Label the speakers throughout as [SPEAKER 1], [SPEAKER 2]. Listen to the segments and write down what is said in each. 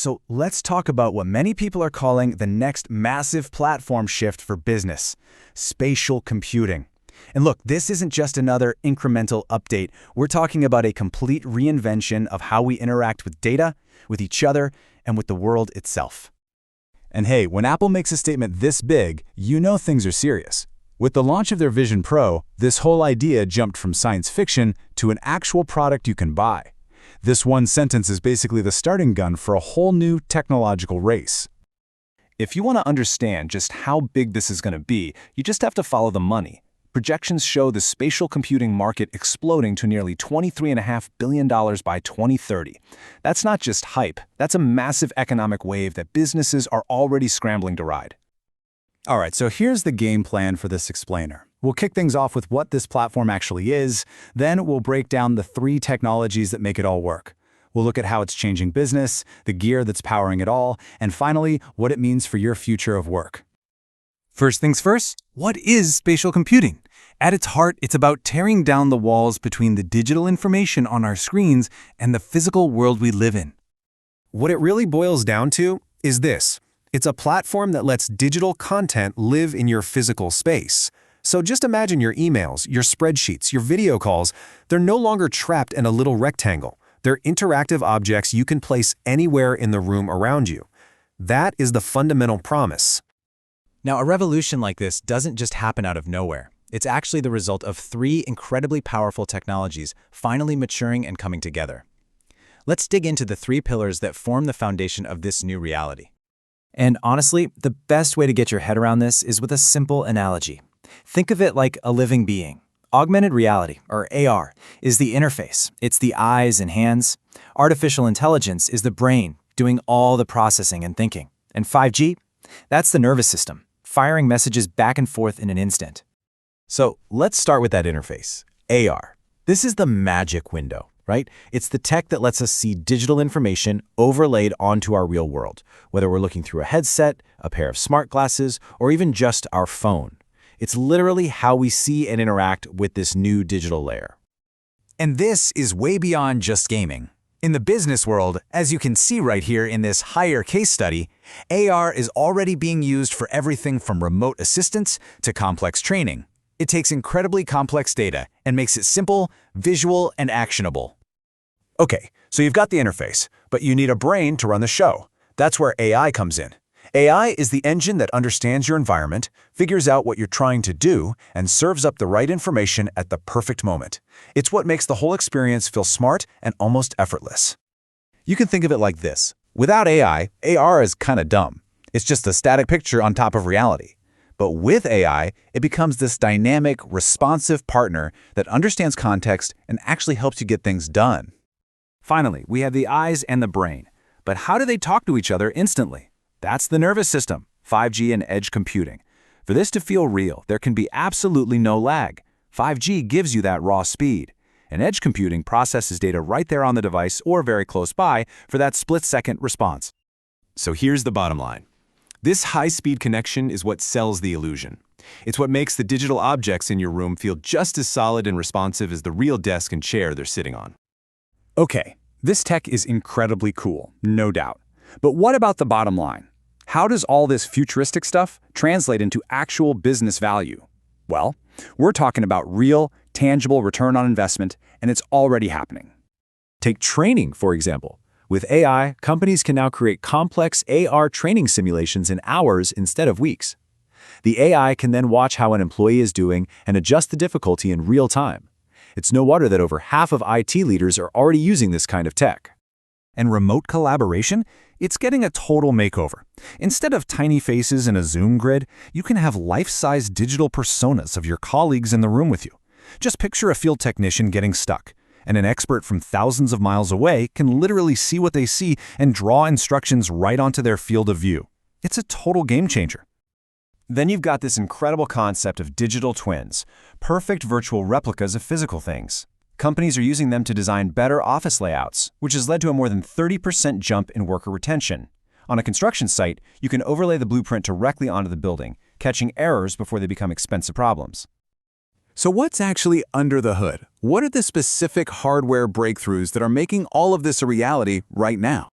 [SPEAKER 1] So let's talk about what many people are calling the next massive platform shift for business: spatial computing. And look, this isn't just another incremental update. We're talking about a complete reinvention of how we interact with data, with each other, and with the world itself.
[SPEAKER 2] And hey, when Apple makes a statement this big, you know things are serious. With the launch of their Vision Pro, this whole idea jumped from science fiction to an actual product you can buy. This one sentence is basically the starting gun for a whole new technological race.
[SPEAKER 3] If you want to understand just how big this is going to be, you just have to follow the money. Projections show the spatial computing market exploding to nearly $23.5 billion by 2030. That's not just hype, that's a massive economic wave that businesses are already scrambling to ride.
[SPEAKER 2] All right, so here's the game plan for this explainer. We'll kick things off with what this platform actually is, then we'll break down the 3 technologies that make it all work. We'll look at how it's changing business, the gear that's powering it all, and finally, what it means for your future of work.
[SPEAKER 4] First things first, what is spatial computing? At its heart, it's about tearing down the walls between the digital information on our screens and the physical world we live in.
[SPEAKER 5] What it really boils down to is this. It's a platform that lets digital content live in your physical space. So just imagine your emails, your spreadsheets, your video calls. They're no longer trapped in a little rectangle. They're interactive objects you can place anywhere in the room around you. That is the fundamental promise.
[SPEAKER 1] Now, a revolution like this doesn't just happen out of nowhere. It's actually the result of 3 incredibly powerful technologies finally maturing and coming together. Let's dig into the 3 pillars that form the foundation of this new reality. And honestly, the best way to get your head around this is with a simple analogy. Think of it like a living being. Augmented reality, or AR, is the interface. It's the eyes and hands. Artificial intelligence is the brain, doing all the processing and thinking. And 5G? That's the nervous system, firing messages back and forth in an instant.
[SPEAKER 3] So let's start with that interface, AR. This is the magic window, right? It's the tech that lets us see digital information overlaid onto our real world, whether we're looking through a headset, a pair of smart glasses, or even just our phone. It's literally how we see and interact with this new digital layer.
[SPEAKER 2] And this is way beyond just gaming. In the business world, as you can see right here in this higher case study, AR is already being used for everything from remote assistance to complex training. It takes incredibly complex data and makes it simple, visual, and actionable.
[SPEAKER 3] Okay, so you've got the interface, but you need a brain to run the show. That's where AI comes in. AI is the engine that understands your environment, figures out what you're trying to do, and serves up the right information at the perfect moment. It's what makes the whole experience feel smart and almost effortless. You can think of it like this. Without AI, AR is kind of dumb. It's just a static picture on top of reality. But with AI, it becomes this dynamic, responsive partner that understands context and actually helps you get things done. Finally, we have the eyes and the brain. But how do they talk to each other instantly? That's the nervous system, 5G and edge computing. For this to feel real, there can be absolutely no lag. 5G gives you that raw speed. And edge computing processes data right there on the device or very close by for that split-second response. So here's the bottom line. This high-speed connection is what sells the illusion. It's what makes the digital objects in your room feel just as solid and responsive as the real desk and chair they're sitting on.
[SPEAKER 2] Okay, this tech is incredibly cool, no doubt. But what about the bottom line? How does all this futuristic stuff translate into actual business value? Well, we're talking about real, tangible return on investment, and it's already happening.
[SPEAKER 3] Take training, for example. With AI, companies can now create complex AR training simulations in hours instead of weeks. The AI can then watch how an employee is doing and adjust the difficulty in real time. It's no wonder that over half of IT leaders are already using this kind of tech.
[SPEAKER 4] And remote collaboration? It's getting a total makeover. Instead of tiny faces in a Zoom grid, you can have life-size digital personas of your colleagues in the room with you. Just picture a field technician getting stuck, and an expert from thousands of miles away can literally see what they see and draw instructions right onto their field of view. It's a total game changer.
[SPEAKER 3] Then you've got this incredible concept of digital twins, perfect virtual replicas of physical things. Companies are using them to design better office layouts, which has led to a more than 30% jump in worker retention. On a construction site, you can overlay the blueprint directly onto the building, catching errors before they become expensive problems.
[SPEAKER 2] So what's actually under the hood? What are the specific hardware breakthroughs that are making all of this a reality right now?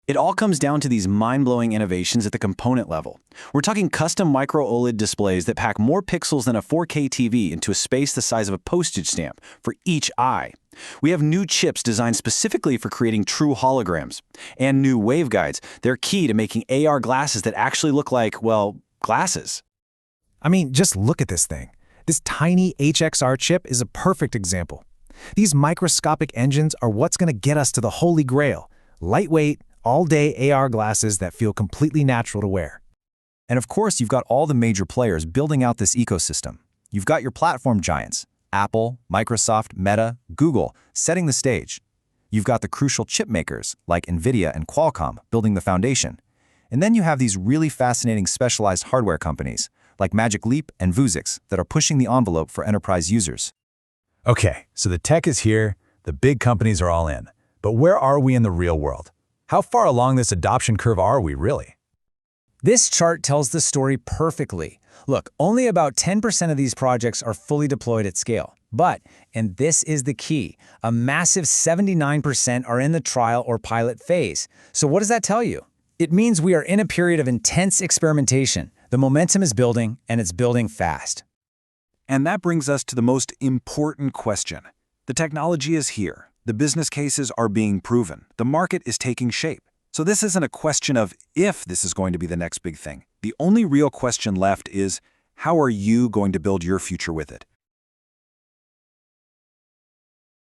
[SPEAKER 1] It all comes down to these mind-blowing innovations at the component level. We're talking custom micro-OLED displays that pack more pixels than a 4K TV into a space the size of a postage stamp for each eye. We have new chips designed specifically for creating true holograms. And new waveguides. They're key to making AR glasses that actually look like, well, glasses.
[SPEAKER 6] I mean, just look at this thing. This tiny HXR chip is a perfect example. These microscopic engines are what's going to get us to the holy grail: lightweight, all-day AR glasses that feel completely natural to wear.
[SPEAKER 2] And of course, you've got all the major players building out this ecosystem. You've got your platform giants, Apple, Microsoft, Meta, Google, setting the stage. You've got the crucial chip makers like NVIDIA and Qualcomm building the foundation. And then you have these really fascinating specialized hardware companies like Magic Leap and Vuzix that are pushing the envelope for enterprise users.
[SPEAKER 3] Okay, so the tech is here, the big companies are all in. But where are we in the real world? How far along this adoption curve are we really?
[SPEAKER 6] This chart tells the story perfectly. Look, only about 10% of these projects are fully deployed at scale. But, and this is the key, a massive 79% are in the trial or pilot phase. So what does that tell you? It means we are in a period of intense experimentation. The momentum is building, and it's building fast.
[SPEAKER 4] And that brings us to the most important question. The technology is here. The business cases are being proven. The market is taking shape. So this isn't a question of if this is going to be the next big thing. The only real question left is, how are you going to build your future with it?